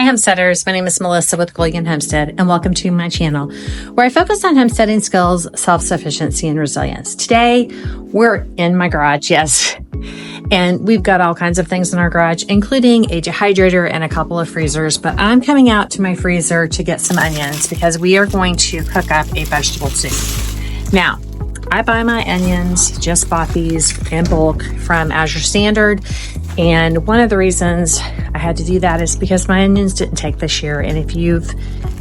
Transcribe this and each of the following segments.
homesteaders, my name is Melissa with Gilligan Homestead, and welcome to my channel where I focus on homesteading skills, self-sufficiency, and resilience. Today, we're in my garage, yes, and we've got all kinds of things in our garage, including a dehydrator and a couple of freezers, but I'm coming out to my freezer to get some onions because we are going to cook up a vegetable soup. Now, I buy my onions, just bought these in bulk from Azure Standard. And one of the reasons I had to do that is because my onions didn't take this year. And if you've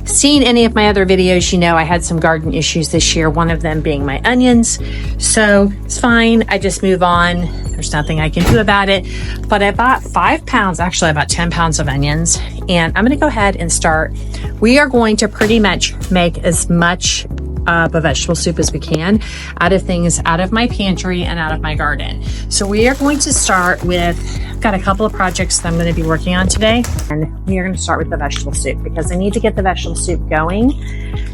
seen any of my other videos, you know I had some garden issues this year, one of them being my onions. So it's fine. I just move on. There's nothing I can do about it. But I bought 5 pounds, actually about 10 pounds of onions. And I'm going to go ahead and start. We are going to pretty much make as much of a vegetable soup as we can out of things out of my pantry and out of my garden. So we are going to start with, I've got a couple of projects that I'm going to be working on today, and we are going to start with the vegetable soup because I need to get the vegetable soup going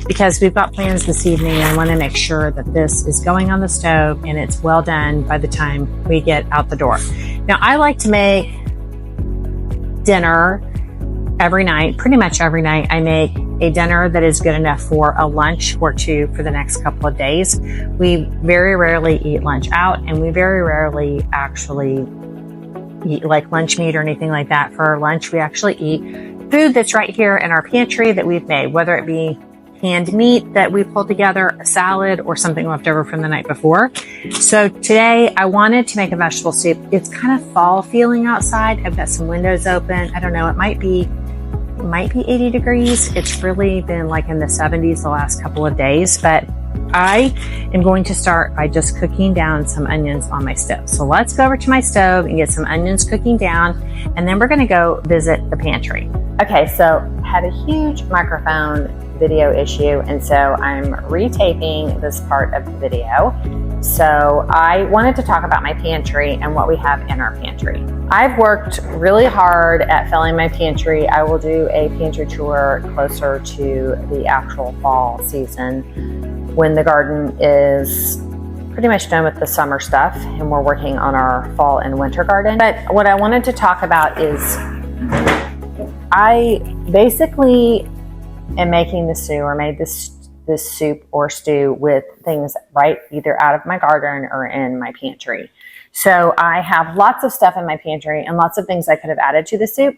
because we've got plans this evening. And I want to make sure that this is going on the stove and it's well done by the time we get out the door. Now, I like to make dinner every night, pretty much every night. I make a dinner that is good enough for a lunch or two for the next couple of days. We very rarely eat lunch out, and we very rarely actually eat like lunch meat or anything like that for our lunch. We actually eat food that's right here in our pantry that we've made, whether it be canned meat that we pulled together, a salad, or something left over from the night before. So today I wanted to make a vegetable soup. It's kind of fall feeling outside. I've got some windows open. I don't know, it might be 80 degrees. It's really been like in the 70s the last couple of days, but I am going to start by just cooking down some onions on my stove. So let's go over to my stove and get some onions cooking down, and then we're going to go visit the pantry. Okay, so had a huge microphone video issue, and so I'm retaping this part of the video. So I wanted to talk about my pantry and what we have in our pantry. I've worked really hard at filling my pantry. I will do a pantry tour closer to the actual fall season when the garden is pretty much done with the summer stuff and we're working on our fall and winter garden. But what I wanted to talk about is I basically am making the stew, or made this soup or stew with things right either out of my garden or in my pantry. So I have lots of stuff in my pantry and lots of things I could have added to the soup,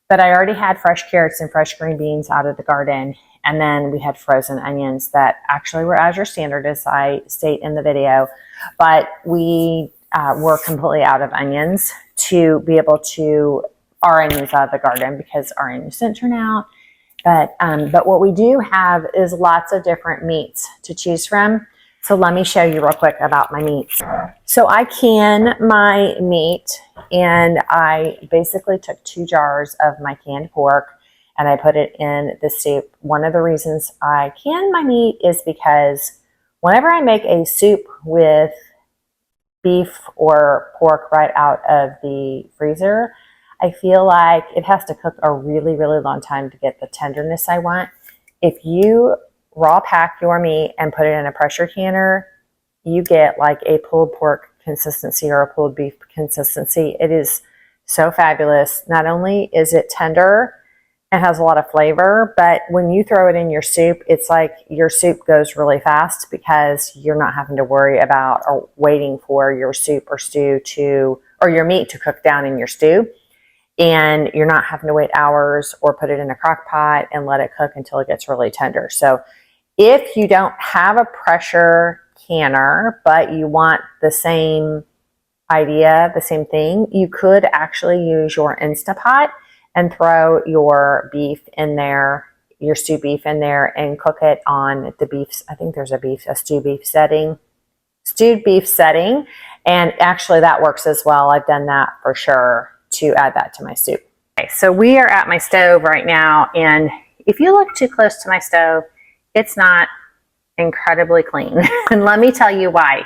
but I already had fresh carrots and fresh green beans out of the garden. And then we had frozen onions that actually were Azure Standard, as I state in the video, but we were completely out of onions to be able to our onions out of the garden because our onions didn't turn out. But what we do have is lots of different meats to choose from. So let me show you real quick about my meats. So I can my meat, and I basically took 2 jars of my canned pork and I put it in the soup. One of the reasons I can my meat is because whenever I make a soup with beef or pork right out of the freezer, I feel like it has to cook a really, really long time to get the tenderness I want. If you raw pack your meat and put it in a pressure canner, you get like a pulled pork consistency or a pulled beef consistency. It is so fabulous. Not only is it tender and has a lot of flavor, but when you throw it in your soup, it's like your soup goes really fast because you're not having to worry about or waiting for your soup or stew or your meat to cook down in your stew. And you're not having to wait hours or put it in a crock pot and let it cook until it gets really tender. So if you don't have a pressure canner, but you want the same idea, the same thing, you could actually use your Instapot and throw your beef in there, your stewed beef in there, and cook it on the beef. I think there's a stewed beef setting. And actually that works as well. I've done that for sure, to add that to my soup. Okay, so we are at my stove right now, and if you look too close to my stove, it's not incredibly clean. And let me tell you why.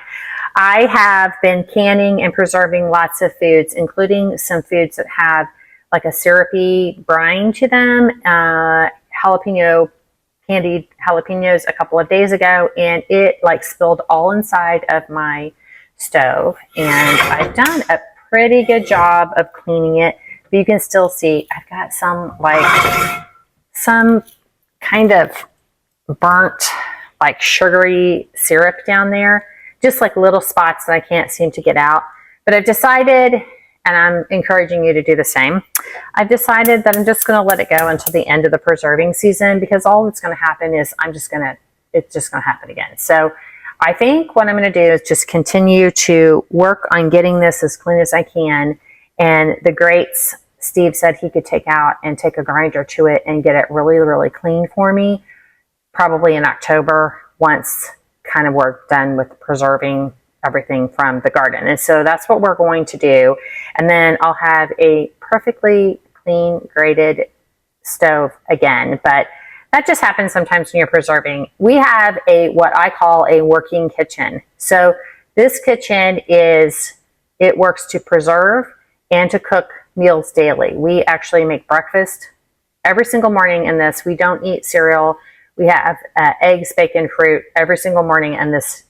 I have been canning and preserving lots of foods, including some foods that have like a syrupy brine to them, candied jalapenos a couple of days ago, and it like spilled all inside of my stove. And I've done a pretty good job of cleaning it. but you can still see I've got some kind of burnt, like sugary syrup down there, just like little spots that I can't seem to get out. But I've decided, and I'm encouraging you to do the same, I've decided that I'm just going to let it go until the end of the preserving season, because all that's going to happen is it's just going to happen again. So I think what I'm going to do is just continue to work on getting this as clean as I can. And the grates, Steve said he could take out and take a grinder to it and get it really, really clean for me, probably in October, once kind of we're done with preserving everything from the garden. And so that's what we're going to do. And then I'll have a perfectly clean grated stove again. But that just happens sometimes when you're preserving. We have what I call a working kitchen. So this kitchen it works to preserve and to cook meals daily. We actually make breakfast every single morning in this. We don't eat cereal. We have eggs, bacon, fruit every single morning in this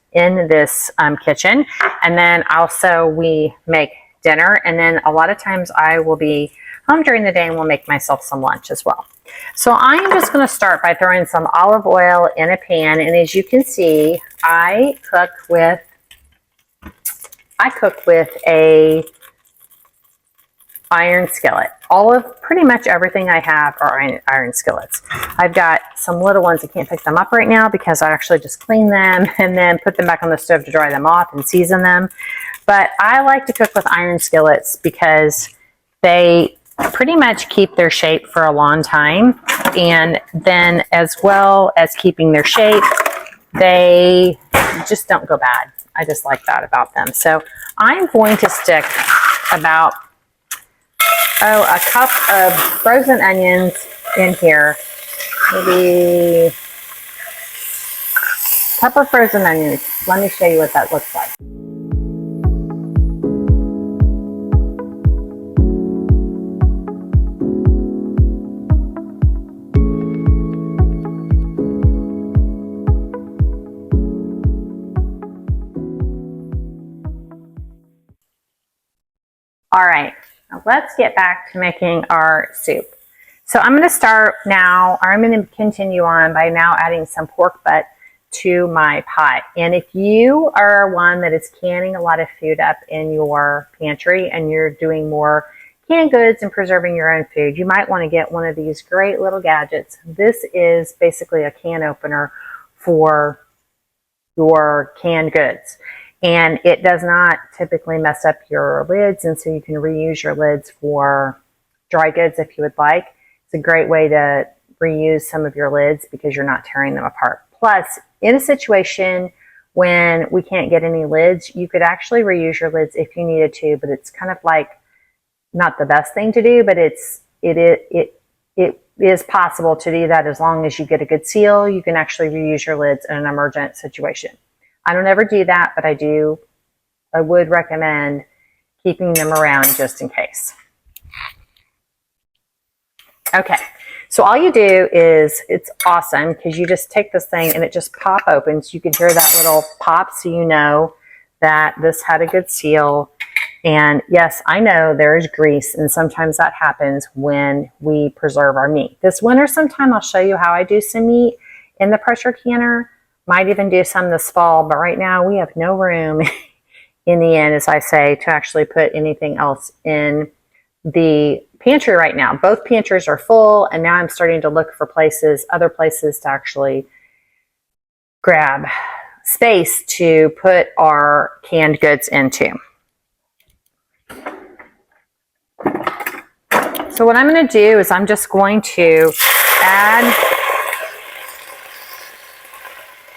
kitchen. And then also we make dinner. And then a lot of times I will be home during the day and will make myself some lunch as well. So I'm just going to start by throwing some olive oil in a pan. And as you can see, I cook with a iron skillet. Pretty much everything I have are iron skillets. I've got some little ones. I can't pick them up right now because I actually just clean them and then put them back on the stove to dry them off and season them. But I like to cook with iron skillets because they pretty much keep their shape for a long time. And then as well as keeping their shape, they just don't go bad. I just like that about them. So I'm going to stick about a cup of frozen onions in here. Maybe a cup of frozen onions. Let me show you what that looks like. All right. Now let's get back to making our soup. So I'm going to start now, or I'm going to continue on by now adding some pork butt to my pot. And if you are one that is canning a lot of food up in your pantry and you're doing more canned goods and preserving your own food, you might want to get one of these great little gadgets. This is basically a can opener for your canned goods. And it does not typically mess up your lids, and so you can reuse your lids for dry goods if you would like. It's a great way to reuse some of your lids because you're not tearing them apart. Plus, in a situation when we can't get any lids, you could actually reuse your lids if you needed to, but it's kind of like not the best thing to do, but it is possible to do that as long as you get a good seal. You can actually reuse your lids in an emergent situation. I don't ever do that, but I would recommend keeping them around just in case. Okay, so all you do is, it's awesome because you just take this thing and it just pop opens. You can hear that little pop, so you know that this had a good seal. And yes, I know there's grease, and sometimes that happens when we preserve our meat. This winter sometime I'll show you how I do some meat in the pressure canner. Might even do some this fall, but right now we have no room in the end, as I say, to actually put anything else in the pantry right now. Both pantries are full, and now I'm starting to look for other places to actually grab space to put our canned goods into. So what I'm going to do is I'm just going to add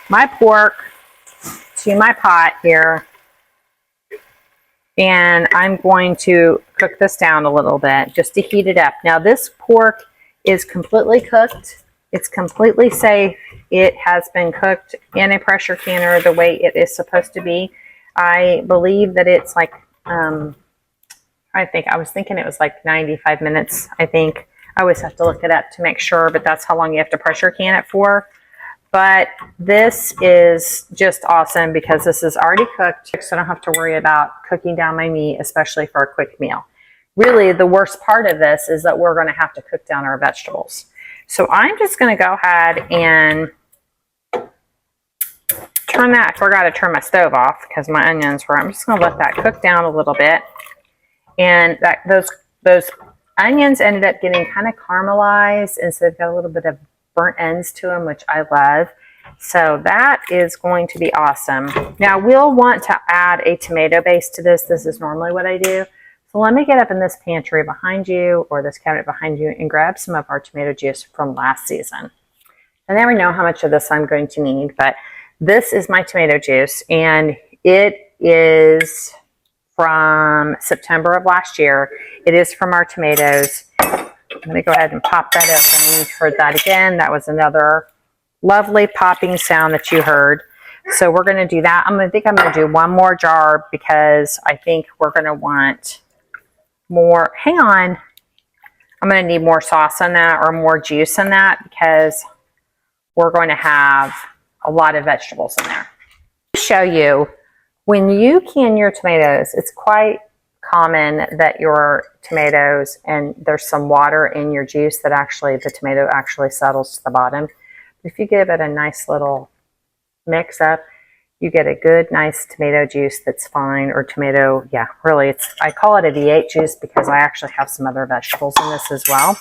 my pork to my pot here, and I'm going to cook this down a little bit just to heat it up. Now this pork is completely cooked. It's completely safe. It has been cooked in a pressure canner the way it is supposed to be. I believe that it's like, I was thinking it was like 95 minutes, I think. I always have to look it up to make sure, but that's how long you have to pressure can it for. But this is just awesome because this is already cooked, so I don't have to worry about cooking down my meat, especially for a quick meal. really the worst part of this is that we're going to have to cook down our vegetables. So I'm just going to go ahead and turn that. I forgot to turn my stove off because my onions were. I'm just going to let that cook down a little bit. And those onions ended up getting kind of caramelized, and so they've got a little bit of burnt ends to them, which I love. So that is going to be awesome. Now we'll want to add a tomato base to this. This is normally what I do. So let me get up in this pantry behind you, or this cabinet behind you, and grab some of our tomato juice from last season. I never know how much of this I'm going to need, but this is my tomato juice, and it is from September of last year. It is from our tomatoes. I'm going to go ahead and pop that open. You heard that again. That was another lovely popping sound that you heard. So we're going to do that. I'm going to do one more jar because I think we're going to want more. Hang on. I'm going to need more sauce on that, or more juice on that, because we're going to have a lot of vegetables in there. To show you, when you can your tomatoes, it's quite common that your tomatoes, and there's some water in your juice that actually, the tomato actually settles to the bottom. If you give it a nice little mix up, you get a good, nice tomato juice that's fine, or tomato, yeah, really, I call it a V8 juice because I actually have some other vegetables in this as well.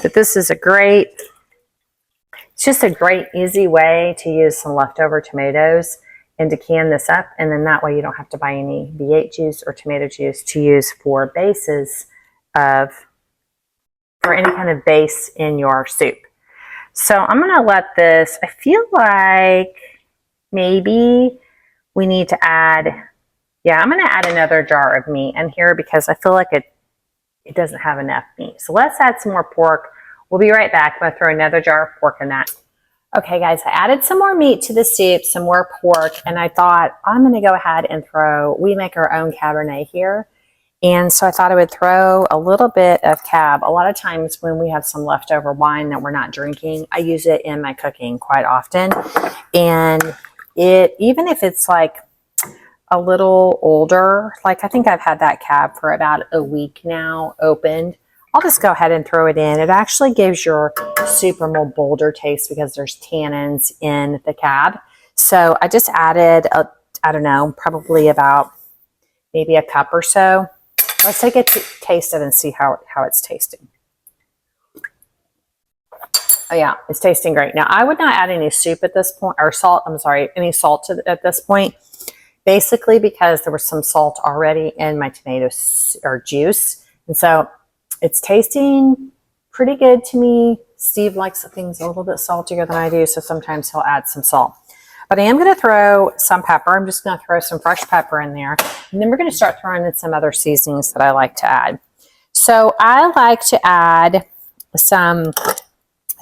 But this is it's just a great, easy way to use some leftover tomatoes and to can this up, and then that way you don't have to buy any V8 juice or tomato juice to use for bases for any kind of base in your soup. So I'm going to let this, I feel like maybe we need to add, yeah, I'm going to add another jar of meat in here because I feel like it doesn't have enough meat. So let's add some more pork. We'll be right back. I'm going to throw another jar of pork in that. Okay, guys, I added some more meat to the soup, some more pork, and I thought I'm going to go ahead and we make our own Cabernet here. And so I thought I would throw a little bit of Cab. A lot of times when we have some leftover wine that we're not drinking, I use it in my cooking quite often. And even if it's like a little older, like I think I've had that Cab for about a week now opened, I'll just go ahead and throw it in. It actually gives your soup a more bolder taste because there's tannins in the Cab. So I just added, I don't know, probably about maybe a cup or so. Let's take a taste of it and see how it's tasting. Oh yeah, it's tasting great. Now I would not add any soup at this point, or salt, I'm sorry, any salt at this point, basically because there was some salt already in my tomato or juice. And so it's tasting pretty good to me. Steve likes things a little bit saltier than I do, so sometimes he'll add some salt. But I am going to throw some pepper. I'm just going to throw some fresh pepper in there. And then we're going to start throwing in some other seasonings that I like to add. So I like to add some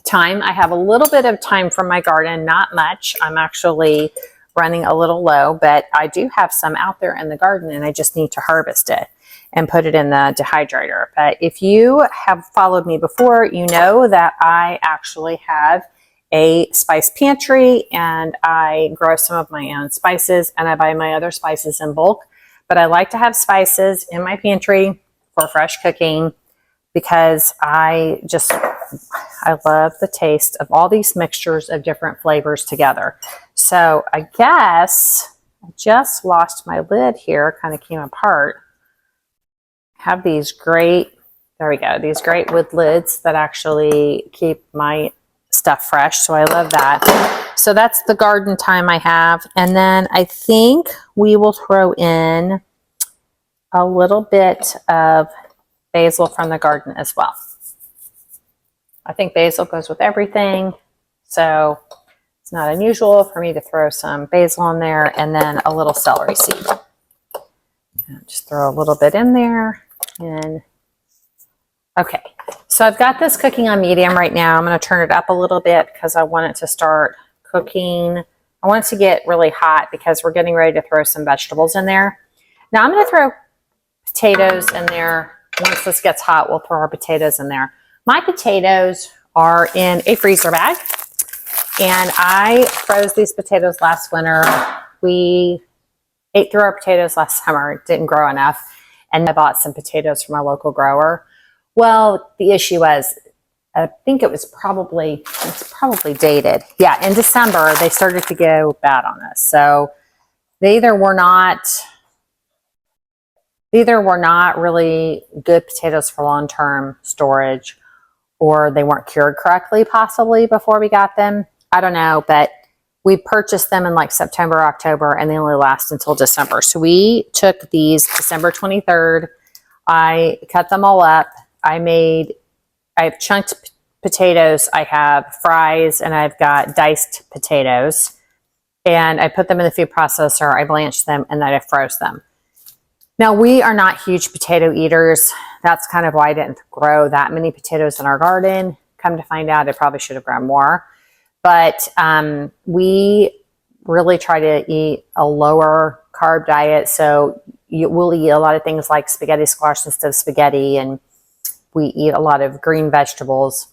thyme. I have a little bit of thyme from my garden, not much. I'm actually running a little low, but I do have some out there in the garden, and I just need to harvest it and put it in the dehydrator. But if you have followed me before, you know that I actually have a spice pantry, and I grow some of my own spices, and I buy my other spices in bulk. But I like to have spices in my pantry for fresh cooking because I love the taste of all these mixtures of different flavors together. So I guess I just lost my lid here, kind of came apart. I have these great, there we go, these great wood lids that actually keep my stuff fresh, so I love that. So that's the garden thyme I have. And then I think we will throw in a little bit of basil from the garden as well. I think basil goes with everything, so it's not unusual for me to throw some basil in there, and then a little celery seed. And just throw a little bit in there. And okay, so I've got this cooking on medium right now. I'm going to turn it up a little bit because I want it to start cooking. I want it to get really hot because we're getting ready to throw some vegetables in there. Now I'm going to throw potatoes in there. Once this gets hot, we'll throw our potatoes in there. My potatoes are in a freezer bag, and I froze these potatoes last winter. We ate through our potatoes last summer. It didn't grow enough. and I bought some potatoes from our local grower. Well, the issue was, I think it's probably dated. Yeah, in December, they started to go bad on us. So they either were not really good potatoes for long-term storage, or they weren't cured correctly possibly before we got them. I don't know, but we purchased them in like September, October, and they only last until December. So we took these December 23rd. I cut them all up. I have chunked potatoes. I have fries, and I've got diced potatoes. And I put them in the food processor. I blanched them, and then I froze them. Now, we are not huge potato eaters. That's kind of why I didn't grow that many potatoes in our garden. Come to find out, I probably should have grown more. But we really try to eat a lower carb diet. So we'll eat a lot of things like spaghetti squash instead of spaghetti. And we eat a lot of green vegetables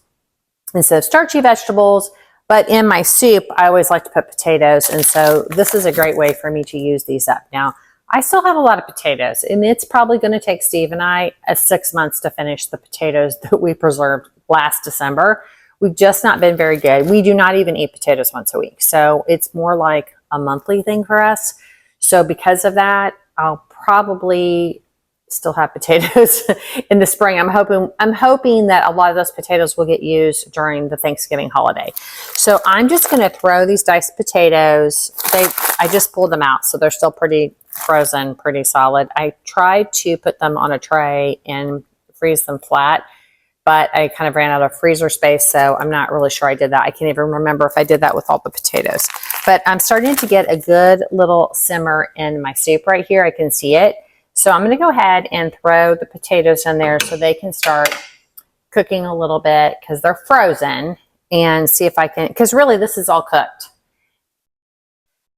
instead of starchy vegetables. But in my soup, I always like to put potatoes. And so this is a great way for me to use these up. Now, I still have a lot of potatoes, and it's probably going to take Steve and I 6 months to finish the potatoes that we preserved last December. We've just not been very good. We do not even eat potatoes once a week. So it's more like a monthly thing for us. So because of that, I'll probably still have potatoes in the spring. I'm hoping that a lot of those potatoes will get used during the Thanksgiving holiday. So I'm just going to throw these diced potatoes. I just pulled them out, so they're still pretty frozen, pretty solid. I tried to put them on a tray and freeze them flat, but I kind of ran out of freezer space, so I'm not really sure I did that. I can't even remember if I did that with all the potatoes. But I'm starting to get a good little simmer in my soup right here. I can see it. So I'm going to go ahead and throw the potatoes in there so they can start cooking a little bit because they're frozen, and see if I can, because really this is all cooked.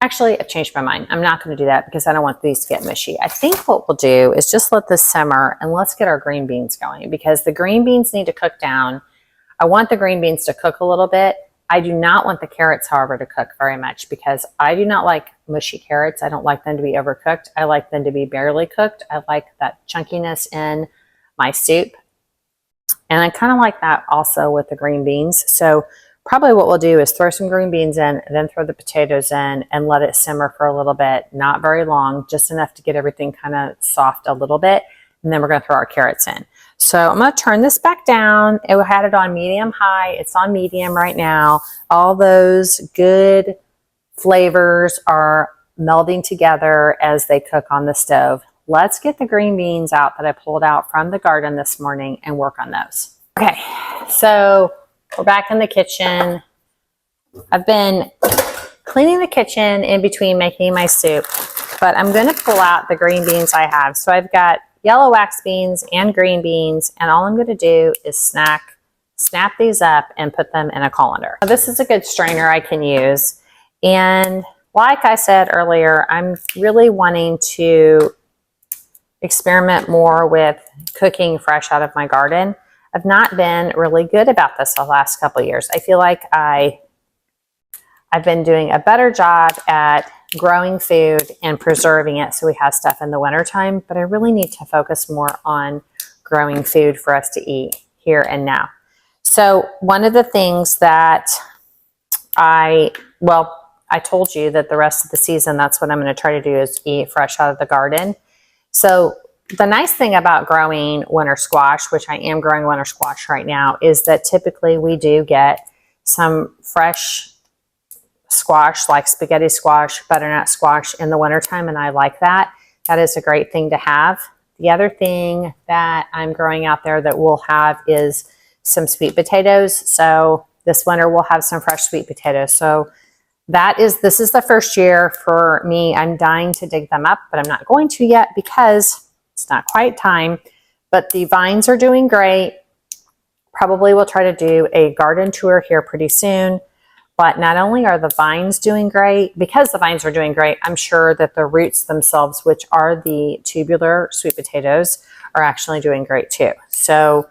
Actually, I've changed my mind. I'm not going to do that because I don't want these to get mushy. I think what we'll do is just let this simmer, and let's get our green beans going, because the green beans need to cook down. I want the green beans to cook a little bit. I do not want the carrots, however, to cook very much, because I do not like mushy carrots. I don't like them to be overcooked. I like them to be barely cooked. I like that chunkiness in my soup. And I kind of like that also with the green beans. So probably what we'll do is throw some green beans in, and then throw the potatoes in and let it simmer for a little bit. Not very long, just enough to get everything kind of soft a little bit. And then we're going to throw our carrots in. So I'm going to turn this back down. I had it on medium high. It's on medium right now. All those good flavors are melding together as they cook on the stove. Let's get the green beans out that I pulled out from the garden this morning and work on those. Okay, so we're back in the kitchen. I've been cleaning the kitchen in between making my soup, but I'm going to pull out the green beans I have. So I've got yellow wax beans and green beans, and all I'm going to do is snap these up and put them in a colander. Now, this is a good strainer I can use, and like I said earlier, I'm really wanting to experiment more with cooking fresh out of my garden. I've not been really good about this the last couple of years. I feel like I've been doing a better job at growing food and preserving it so we have stuff in the wintertime, but I really need to focus more on growing food for us to eat here and now. So one of the things that I told you that the rest of the season, that's what I'm going to try to do, is eat fresh out of the garden. So the nice thing about growing winter squash, which I am growing winter squash right now, is that typically we do get some fresh squash, like spaghetti squash, butternut squash in the wintertime, and I like that. That is a great thing to have. The other thing that I'm growing out there that we'll have is some sweet potatoes. So this winter we'll have some fresh sweet potatoes. So this is the first year for me. I'm dying to dig them up, but I'm not going to yet because it's not quite time. But the vines are doing great. Probably we'll try to do a garden tour here pretty soon. But not only are the vines doing great, because the vines are doing great, I'm sure that the roots themselves, which are the tubular sweet potatoes, are actually doing great too. So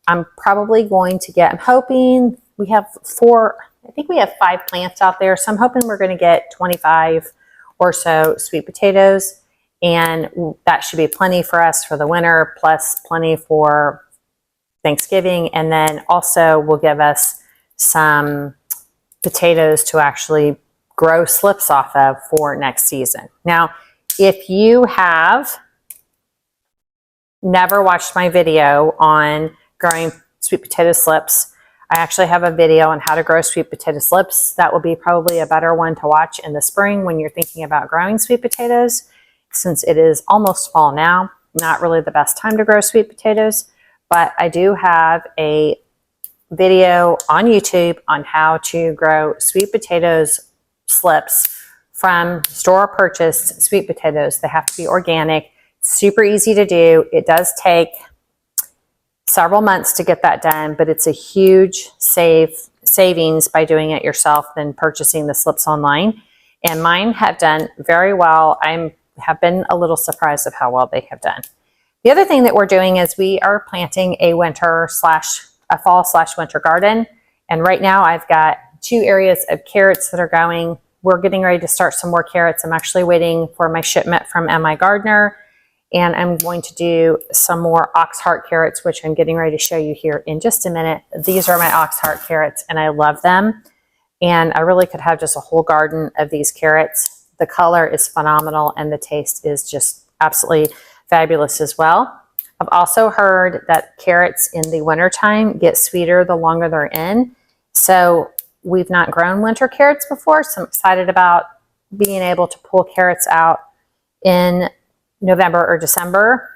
I'm probably going to I'm hoping we have 5 plants out there. So I'm hoping we're going to get 25 or so sweet potatoes. And that should be plenty for us for the winter, plus plenty for Thanksgiving. And then also will give us some potatoes to actually grow slips off of for next season. Now, if you have never watched my video on growing sweet potato slips, I actually have a video on how to grow sweet potato slips. That will be probably a better one to watch in the spring when you're thinking about growing sweet potatoes, since it is almost fall now. Not really the best time to grow sweet potatoes, but I do have a video on YouTube on how to grow sweet potatoes slips from store purchased sweet potatoes. They have to be organic. Super easy to do. It does take several months to get that done, but it's a huge savings by doing it yourself than purchasing the slips online. And mine have done very well. I have been a little surprised of how well they have done. The other thing that we're doing is we are planting a fall/winter garden. And right now I've got 2 areas of carrots that are going. We're getting ready to start some more carrots. I'm actually waiting for my shipment from M.I. Gardener. And I'm going to do some more Oxheart carrots, which I'm getting ready to show you here in just a minute. These are my Oxheart carrots, and I love them. And I really could have just a whole garden of these carrots. The color is phenomenal, and the taste is just absolutely fabulous as well. I've also heard that carrots in the wintertime get sweeter the longer they're in. So we've not grown winter carrots before, so I'm excited about being able to pull carrots out in November or December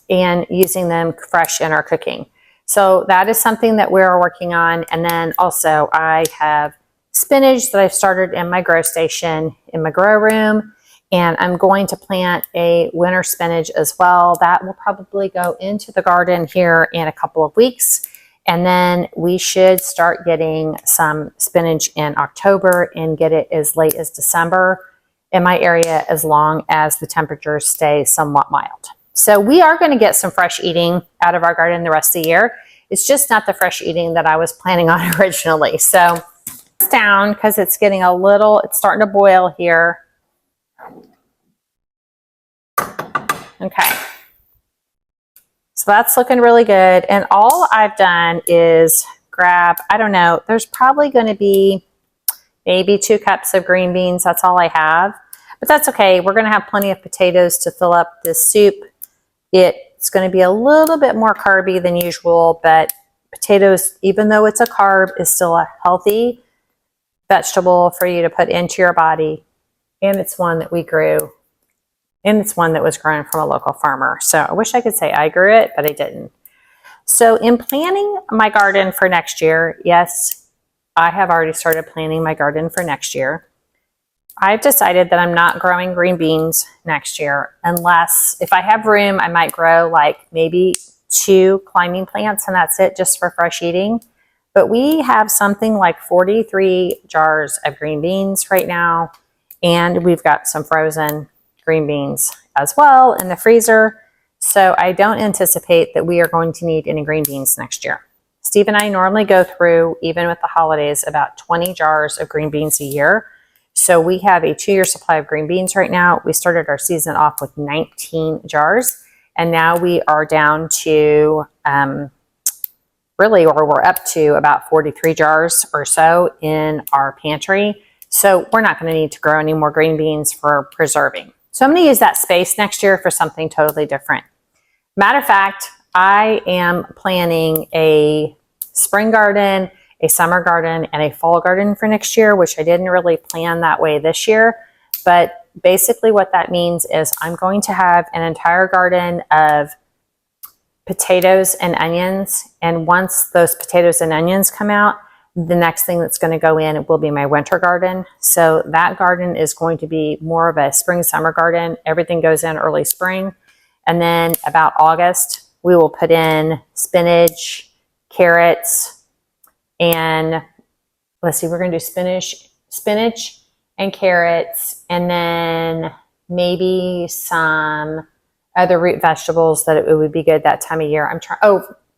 and using them fresh in our cooking. So that is something that we're working on. And then also I have spinach that I've started in my grow station in my grow room, and I'm going to plant a winter spinach as well. That will probably go into the garden here in a couple of weeks. And then we should start getting some spinach in October and get it as late as December in my area, as long as the temperatures stay somewhat mild. So we are going to get some fresh eating out of our garden the rest of the year. It's just not the fresh eating that I was planning on originally. So it's down because it's getting it's starting to boil here. Okay. So that's looking really good. And all I've done is grab, I don't know, there's probably going to be maybe 2 cups of green beans. That's all I have, but that's okay. We're going to have plenty of potatoes to fill up this soup. It's going to be a little bit more carby than usual, but potatoes, even though it's a carb, is still a healthy vegetable for you to put into your body. And it's one that we grew, and it's one that was grown from a local farmer. So I wish I could say I grew it, but I didn't. So in planning my garden for next year, yes, I have already started planning my garden for next year. I've decided that I'm not growing green beans next year unless, if I have room, I might grow like maybe 2 climbing plants, and that's it, just for fresh eating. But we have something like 43 jars of green beans right now, and we've got some frozen green beans as well in the freezer. So I don't anticipate that we are going to need any green beans next year. Steve and I normally go through, even with the holidays, about 20 jars of green beans a year. So we have a 2-year supply of green beans right now. We started our season off with 19 jars, and now we are down to we're up to about 43 jars or so in our pantry. So we're not going to need to grow any more green beans for preserving. So I'm going to use that space next year for something totally different. Matter of fact, I am planning a spring garden, a summer garden, and a fall garden for next year, which I didn't really plan that way this year. But basically what that means is I'm going to have an entire garden of potatoes and onions. And once those potatoes and onions come out, the next thing that's going to go in will be my winter garden. So that garden is going to be more of a spring summer garden. Everything goes in early spring. And then about August, we will put in spinach, carrots, and let's see, we're going to do spinach and carrots, and then maybe some other root vegetables that it would be good that time of year.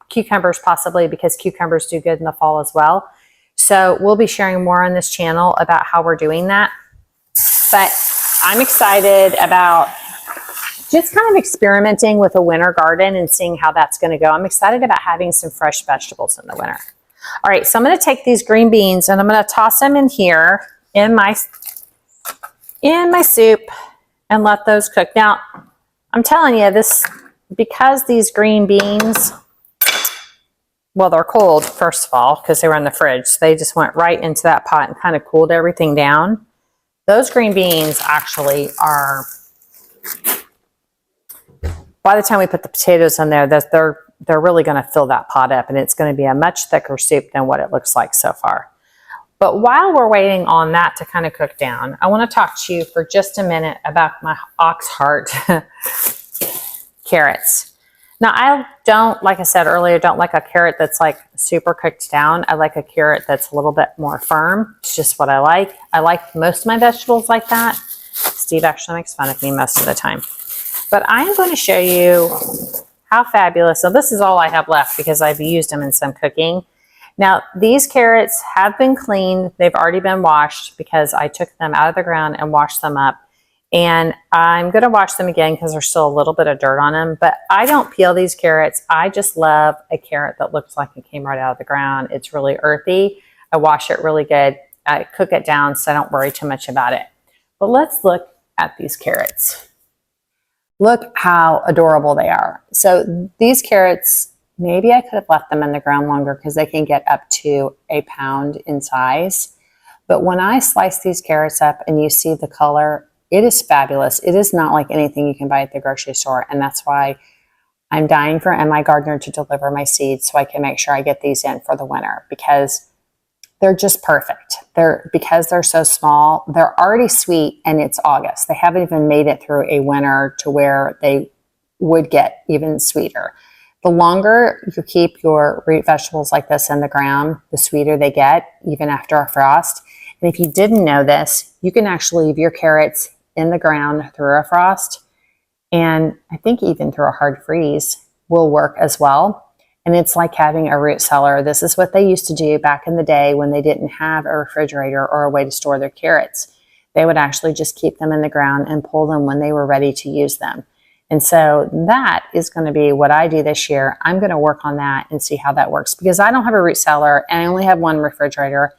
Cucumbers possibly, because cucumbers do good in the fall as well. So we'll be sharing more on this channel about how we're doing that. But I'm excited about just kind of experimenting with a winter garden and seeing how that's going to go. I'm excited about having some fresh vegetables in the winter. All right, so I'm going to take these green beans and I'm going to toss them in here in my soup and let those cook. Now, I'm telling you this, because these green beans, well, they're cold, first of all, because they were in the fridge. So they just went right into that pot and kind of cooled everything down. Those green beans actually are, by the time we put the potatoes in there, they're really going to fill that pot up, and it's going to be a much thicker soup than what it looks like so far. But while we're waiting on that to kind of cook down, I want to talk to you for just a minute about my ox heart carrots. Now, I don't, like I said earlier, don't like a carrot that's like super cooked down. I like a carrot that's a little bit more firm. It's just what I like. I like most of my vegetables like that. Steve actually makes fun of me most of the time. But I am going to show you how fabulous. So this is all I have left because I've used them in some cooking. Now, these carrots have been cleaned. They've already been washed because I took them out of the ground and washed them up. And I'm going to wash them again because there's still a little bit of dirt on them. But I don't peel these carrots. I just love a carrot that looks like it came right out of the ground. It's really earthy. I wash it really good. I cook it down so I don't worry too much about it. But let's look at these carrots. Look how adorable they are. So these carrots, maybe I could have left them in the ground longer because they can get up to a pound in size. But when I slice these carrots up and you see the color, it is fabulous. It is not like anything you can buy at the grocery store. And that's why I'm dying for M.I. Gardener to deliver my seeds so I can make sure I get these in for the winter because they're just perfect. Because they're so small, they're already sweet and it's August. They haven't even made it through a winter to where they would get even sweeter. The longer you keep your root vegetables like this in the ground, the sweeter they get, even after a frost. And if you didn't know this, you can actually leave your carrots in the ground through a frost. And I think even through a hard freeze will work as well. And it's like having a root cellar. This is what they used to do back in the day when they didn't have a refrigerator or a way to store their carrots. They would actually just keep them in the ground and pull them when they were ready to use them. And so that is going to be what I do this year. I'm going to work on that and see how that works because I don't have a root cellar and I only have one refrigerator.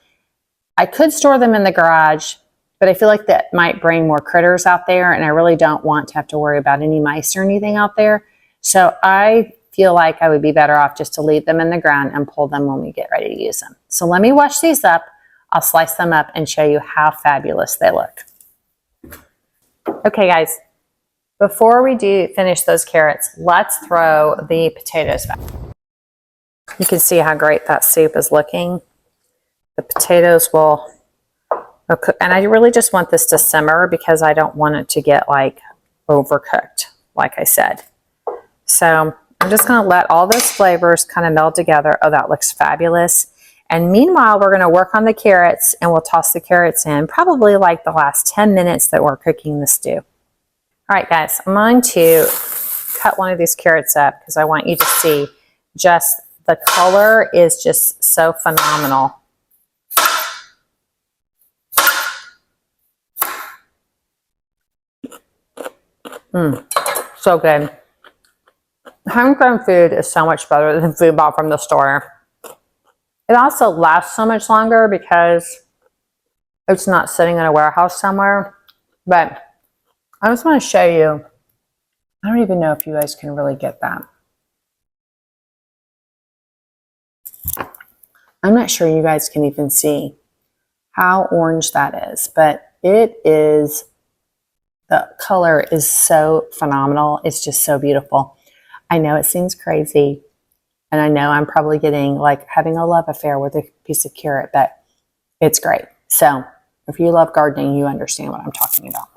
I could store them in the garage, but I feel like that might bring more critters out there and I really don't want to have to worry about any mice or anything out there. So I feel like I would be better off just to leave them in the ground and pull them when we get ready to use them. So let me wash these up. I'll slice them up and show you how fabulous they look. Okay, guys, before we finish those carrots, let's throw the potatoes back. You can see how great that soup is looking. The potatoes will cook, and I really just want this to simmer because I don't want it to get like overcooked, like I said. So I'm just going to let all those flavors kind of meld together. Oh, that looks fabulous. And meanwhile, we're going to work on the carrots and we'll toss the carrots in probably like the last 10 minutes that we're cooking the stew. All right, guys, I'm going to cut one of these carrots up because I want you to see just the color is just so phenomenal. So good. Homegrown food is so much better than food bought from the store. It also lasts so much longer because it's not sitting in a warehouse somewhere. But I just want to show you, I don't even know if you guys can really get that. I'm not sure you guys can even see how orange that is, but it is, the color is so phenomenal. It's just so beautiful. I know it seems crazy, and I know I'm probably getting like having a love affair with a piece of carrot, but it's great. So if you love gardening, you understand what I'm talking about.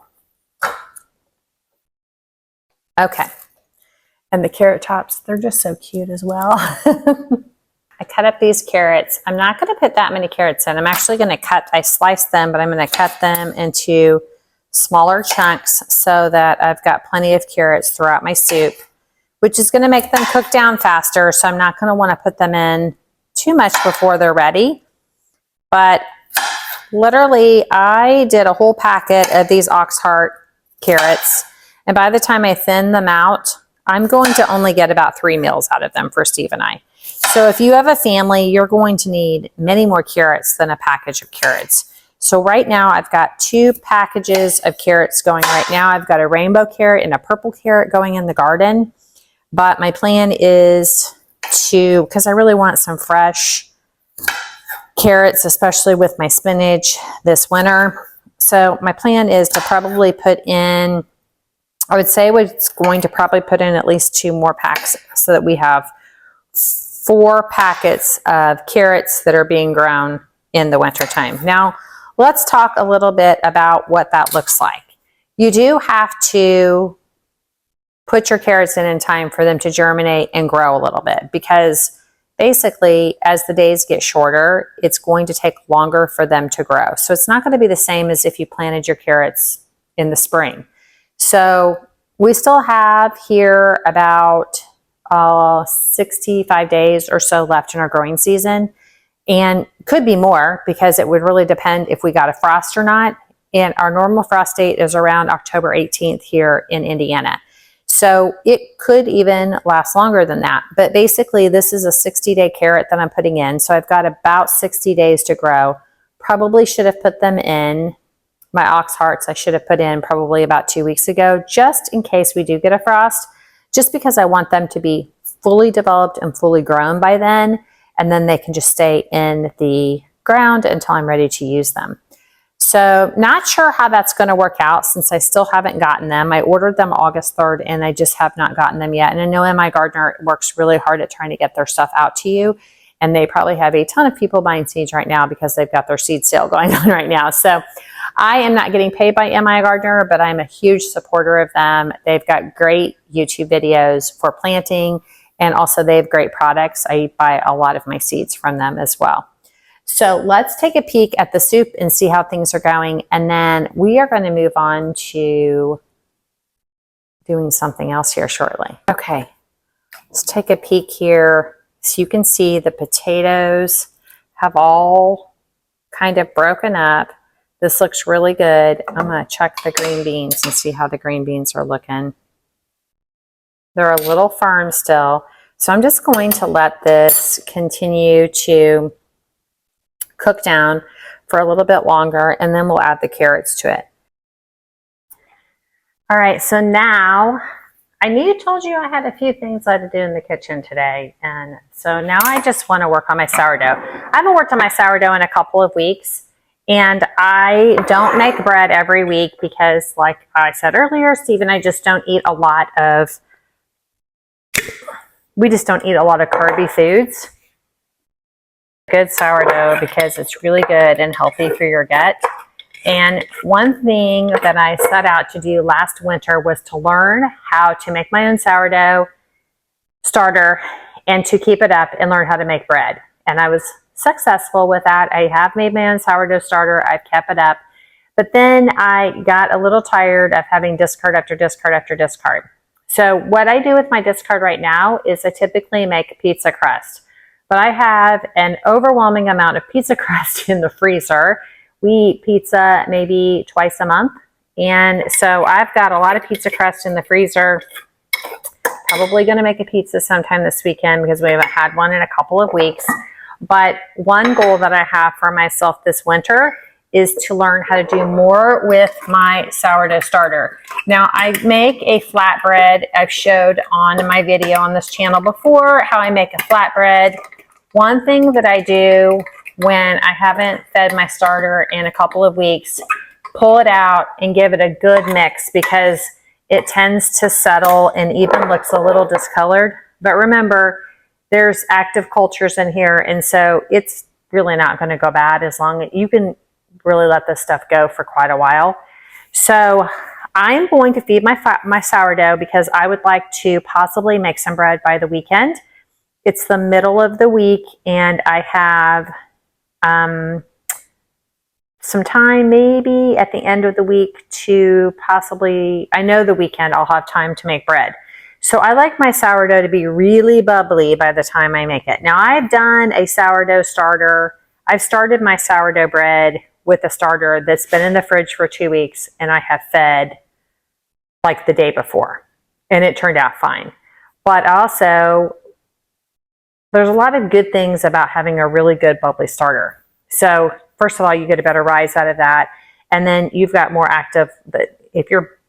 Okay. And the carrot tops, they're just so cute as well. I cut up these carrots. I'm not going to put that many carrots in. I'm actually going to I sliced them, but I'm going to cut them into smaller chunks so that I've got plenty of carrots throughout my soup, which is going to make them cook down faster. So I'm not going to want to put them in too much before they're ready. But literally, I did a whole packet of these ox heart carrots. And by the time I thin them out, I'm going to only get about 3 meals out of them for Steve and I. So if you have a family, you're going to need many more carrots than a package of carrots. So right now I've got 2 packages of carrots going right now. I've got a rainbow carrot and a purple carrot going in the garden. But my plan is to, because I really want some fresh carrots, especially with my spinach this winter. So my plan is to probably put in, I would say it's going to probably put in at least 2 more packs so that we have 4 packets of carrots that are being grown in the wintertime. Now, let's talk a little bit about what that looks like. You do have to put your carrots in time for them to germinate and grow a little bit, because basically as the days get shorter, it's going to take longer for them to grow. So it's not going to be the same as if you planted your carrots in the spring. So we still have here about 65 days or so left in our growing season, and could be more because it would really depend if we got a frost or not. And our normal frost date is around October 18th here in Indiana. So it could even last longer than that. But basically this is a 60-day carrot that I'm putting in. So I've got about 60 days to grow. Probably should have put them in. My ox hearts I should have put in probably about 2 weeks ago, just in case we do get a frost, just because I want them to be fully developed and fully grown by then, and then they can just stay in the ground until I'm ready to use them. So not sure how that's going to work out since I still haven't gotten them. I ordered them August 3rd and I just have not gotten them yet. And I know MI Gardener works really hard at trying to get their stuff out to you. And they probably have a ton of people buying seeds right now because they've got their seed sale going on right now. So I am not getting paid by MI Gardener, but I'm a huge supporter of them. They've got great YouTube videos for planting, and also they have great products. I buy a lot of my seeds from them as well. So let's take a peek at the soup and see how things are going. And then we are going to move on to doing something else here shortly. Okay, let's take a peek here. So you can see the potatoes have all kind of broken up. This looks really good. I'm going to check the green beans and see how the green beans are looking. They're a little firm still. So I'm just going to let this continue to cook down for a little bit longer, and then we'll add the carrots to it. All right, so now I told you I had a few things I had to do in the kitchen today, and so now I just want to work on my sourdough. I haven't worked on my sourdough in a couple of weeks, and I don't make bread every week because, like I said earlier, Steve and I just don't eat a lot of, carby foods. Good sourdough because it's really good and healthy for your gut. And one thing that I set out to do last winter was to learn how to make my own sourdough starter and to keep it up and learn how to make bread. And I was successful with that. I have made my own sourdough starter. I've kept it up. But then I got a little tired of having discard after discard after discard. So what I do with my discard right now is I typically make pizza crust. But I have an overwhelming amount of pizza crust in the freezer. We eat pizza maybe twice a month. And so I've got a lot of pizza crust in the freezer. Probably going to make a pizza sometime this weekend because we haven't had one in a couple of weeks. But one goal that I have for myself this winter is to learn how to do more with my sourdough starter. Now, I make a flatbread. I've showed on my video on this channel before how I make a flatbread. One thing that I do when I haven't fed my starter in a couple of weeks, pull it out and give it a good mix because it tends to settle and even looks a little discolored. But remember, there's active cultures in here, and so it's really not going to go bad as long as you can really let this stuff go for quite a while. So I'm going to feed my sourdough because I would like to possibly make some bread by the weekend. It's the middle of the week, and I have some time maybe at the end of the week to possibly, I know the weekend I'll have time to make bread. So I like my sourdough to be really bubbly by the time I make it. Now I've done a sourdough starter. I've started my sourdough bread with a starter that's been in the fridge for 2 weeks, and I have fed like the day before, and it turned out fine. But also, there's a lot of good things about having a really good bubbly starter. So first of all, you get a better rise out of that. And then you've got more active, if your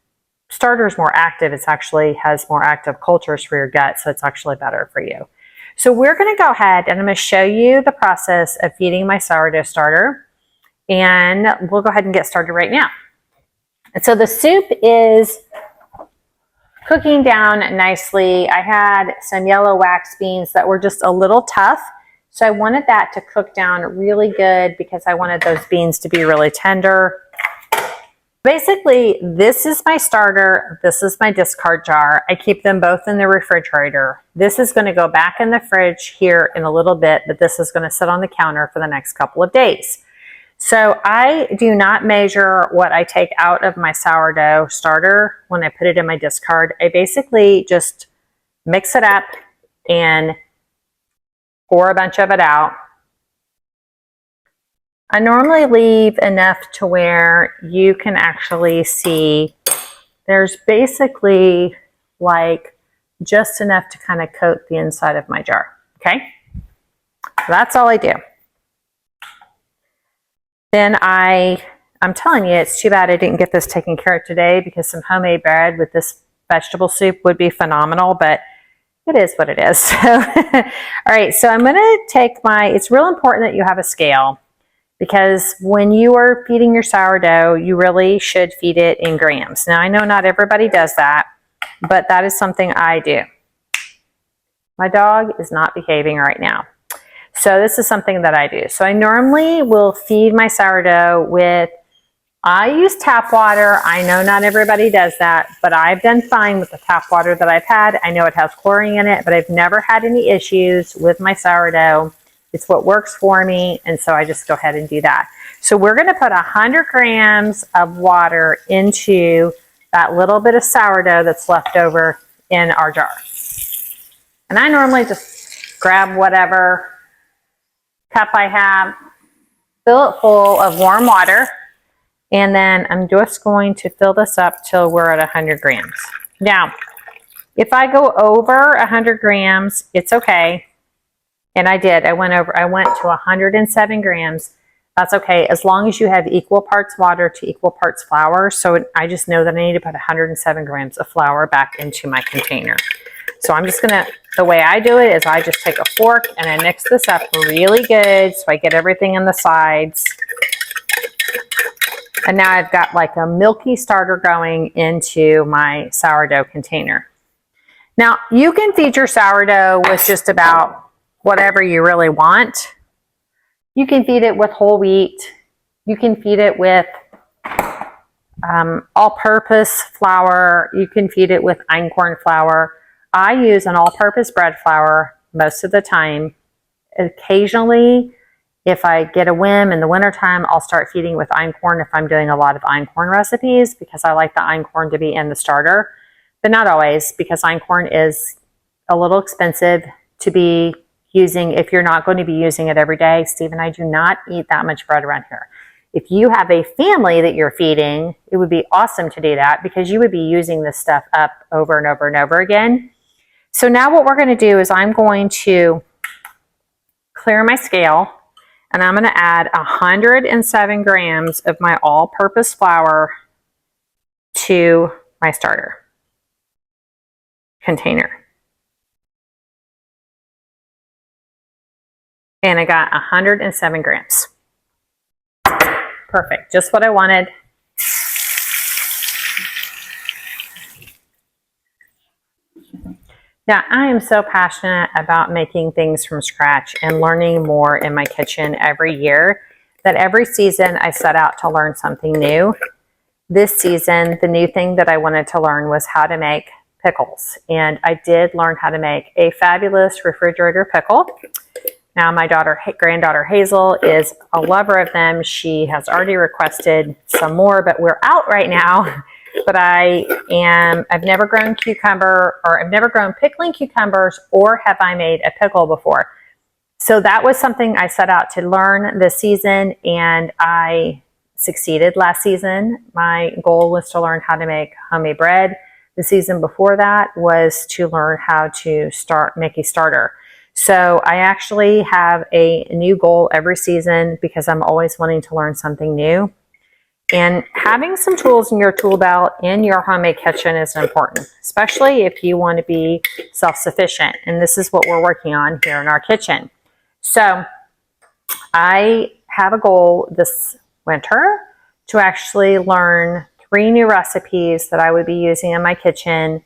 starter is more active, it actually has more active cultures for your gut. So it's actually better for you. So we're going to go ahead and I'm going to show you the process of feeding my sourdough starter. And we'll go ahead and get started right now. And so the soup is cooking down nicely. I had some yellow wax beans that were just a little tough. So I wanted that to cook down really good because I wanted those beans to be really tender. Basically, this is my starter. This is my discard jar. I keep them both in the refrigerator. This is going to go back in the fridge here in a little bit, but this is going to sit on the counter for the next couple of days. So I do not measure what I take out of my sourdough starter when I put it in my discard. I basically just mix it up and pour a bunch of it out. I normally leave enough to where you can actually see there's basically like just enough to kind of coat the inside of my jar. Okay, so that's all I do. Then I'm telling you, it's too bad I didn't get this taken care of today because some homemade bread with this vegetable soup would be phenomenal, but it is what it is. So, all right, so I'm going to take it's real important that you have a scale because when you are feeding your sourdough, you really should feed it in grams. Now, I know not everybody does that, but that is something I do. My dog is not behaving right now. So this is something that I do. So I normally will feed my sourdough I use tap water. I know not everybody does that, but I've done fine with the tap water that I've had. I know it has chlorine in it, but I've never had any issues with my sourdough. It's what works for me, and so I just go ahead and do that. So we're going to put 100 grams of water into that little bit of sourdough that's left over in our jar. And I normally just grab whatever cup I have, fill it full of warm water, and then I'm just going to fill this up till we're at 100 grams. Now, if I go over 100 grams, it's okay. And I did. I went to 107 grams. That's okay, as long as you have equal parts water to equal parts flour. So I just know that I need to put 107 grams of flour back into my container. So I'm just gonna, the way I do it is I just take a fork and I mix this up really good so I get everything on the sides. And now I've got like a milky starter going into my sourdough container. Now you can feed your sourdough with just about whatever you really want. You can feed it with whole wheat. You can feed it with all-purpose flour. You can feed it with einkorn flour. I use an all-purpose bread flour most of the time. Occasionally, if I get a whim in the wintertime, I'll start feeding with einkorn if I'm doing a lot of einkorn recipes because I like the einkorn to be in the starter, but not always because einkorn is a little expensive to be using if you're not going to be using it every day. Steve and I do not eat that much bread around here. If you have a family that you're feeding, it would be awesome to do that because you would be using this stuff up over and over and over again. So now what we're going to do is I'm going to clear my scale and I'm going to add 107 grams of my all-purpose flour to my starter container. And I got 107 grams. Perfect, just what I wanted. Now, I am so passionate about making things from scratch and learning more in my kitchen every year that every season I set out to learn something new. This season, the new thing that I wanted to learn was how to make pickles. And I did learn how to make a fabulous refrigerator pickle. Now, my granddaughter Hazel is a lover of them. She has already requested some more, but we're out right now. But I've never grown I've never grown pickling cucumbers, or have I made a pickle before. So that was something I set out to learn this season, and I succeeded last season. My goal was to learn how to make homemade bread. the season before that was to learn how to make a starter. So I actually have a new goal every season because I'm always wanting to learn something new. And having some tools in your tool belt in your homemade kitchen is important, especially if you want to be self-sufficient. And this is what we're working on here in our kitchen. So I have a goal this winter to actually learn 3 new recipes that I would be using in my kitchen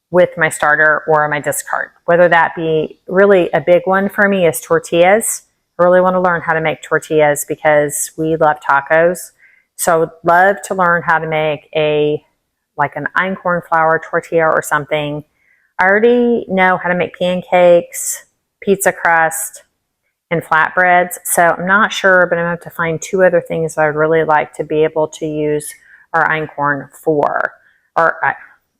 with my starter or my discard. Whether that be, really a big one for me is tortillas. I really want to learn how to make tortillas because we love tacos. So I would love to learn how to make like an einkorn flour tortilla or something. I already know how to make pancakes, pizza crust, and flatbreads. So I'm not sure, but I'm going to have to find 2 other things that I'd really like to be able to use our einkorn for, or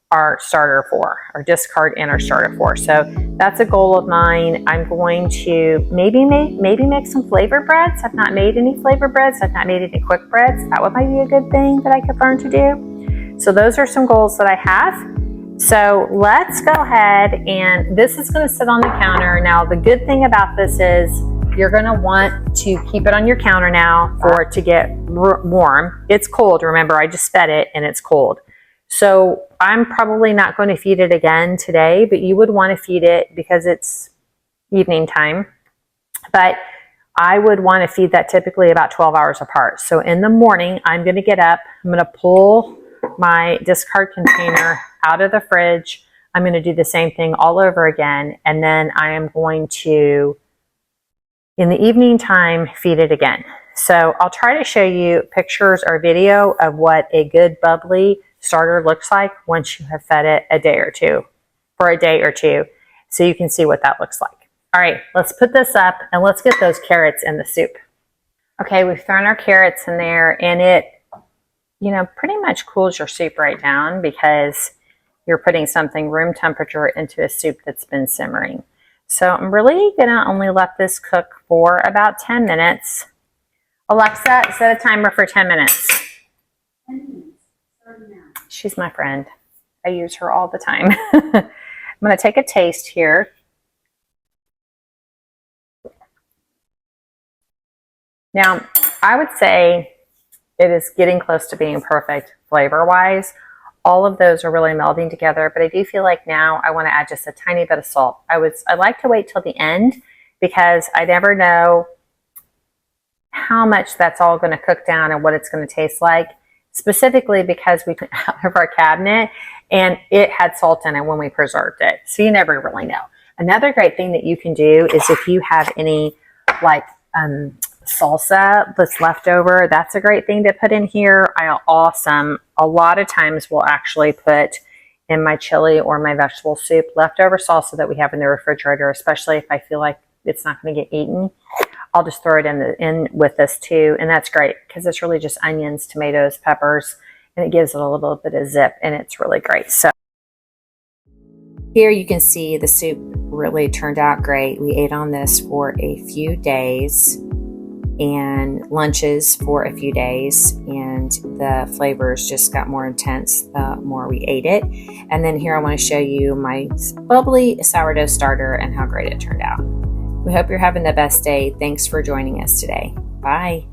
our starter for, our discard and our starter for. So that's a goal of mine. I'm going to maybe make some flavored breads. I've not made any flavored breads. I've not made any quick breads. That would might be a good thing that I could learn to do. So those are some goals that I have. So let's go ahead, and this is going to sit on the counter. Now, the good thing about this is you're going to want to keep it on your counter now for it to get warm. It's cold. Remember, I just fed it and it's cold. So I'm probably not going to feed it again today, but you would want to feed it because it's evening time. But I would want to feed that typically about 12 hours apart. So in the morning, I'm going to get up. I'm going to pull my discard container out of the fridge. I'm going to do the same thing all over again. And then I am going to, in the evening time, feed it again. So I'll try to show you pictures or video of what a good bubbly starter looks like once you have fed it for a day or two, so you can see what that looks like. All right, let's put this up and let's get those carrots in the soup. Okay, we've thrown our carrots in there, and it, pretty much cools your soup right down because you're putting something room temperature into a soup that's been simmering. So I'm really gonna only let this cook for about 10 minutes. Alexa, set a timer for 10 minutes. 10 minutes. She's my friend. I use her all the time. I'm going to take a taste here. Now, I would say it is getting close to being perfect flavor-wise. All of those are really melding together, but I do feel like now I want to add just a tiny bit of salt. I like to wait till the end because I never know how much that's all going to cook down and what it's going to taste like. Specifically because we took it out of our cabinet and it had salt in it when we preserved it. So you never really know. Another great thing that you can do is if you have any salsa that's left over, that's a great thing to put in here. A lot of times we'll actually put in my chili or my vegetable soup leftover salsa that we have in the refrigerator, especially if I feel like it's not going to get eaten. I'll just throw it in with this too, and that's great because it's really just onions, tomatoes, peppers, and it gives it a little bit of zip, and it's really great. So here you can see the soup really turned out great. We ate on this for a few days and lunches for a few days, and the flavors just got more intense the more we ate it. And then here I want to show you my bubbly sourdough starter and how great it turned out. We hope you're having the best day. Thanks for joining us today. Bye.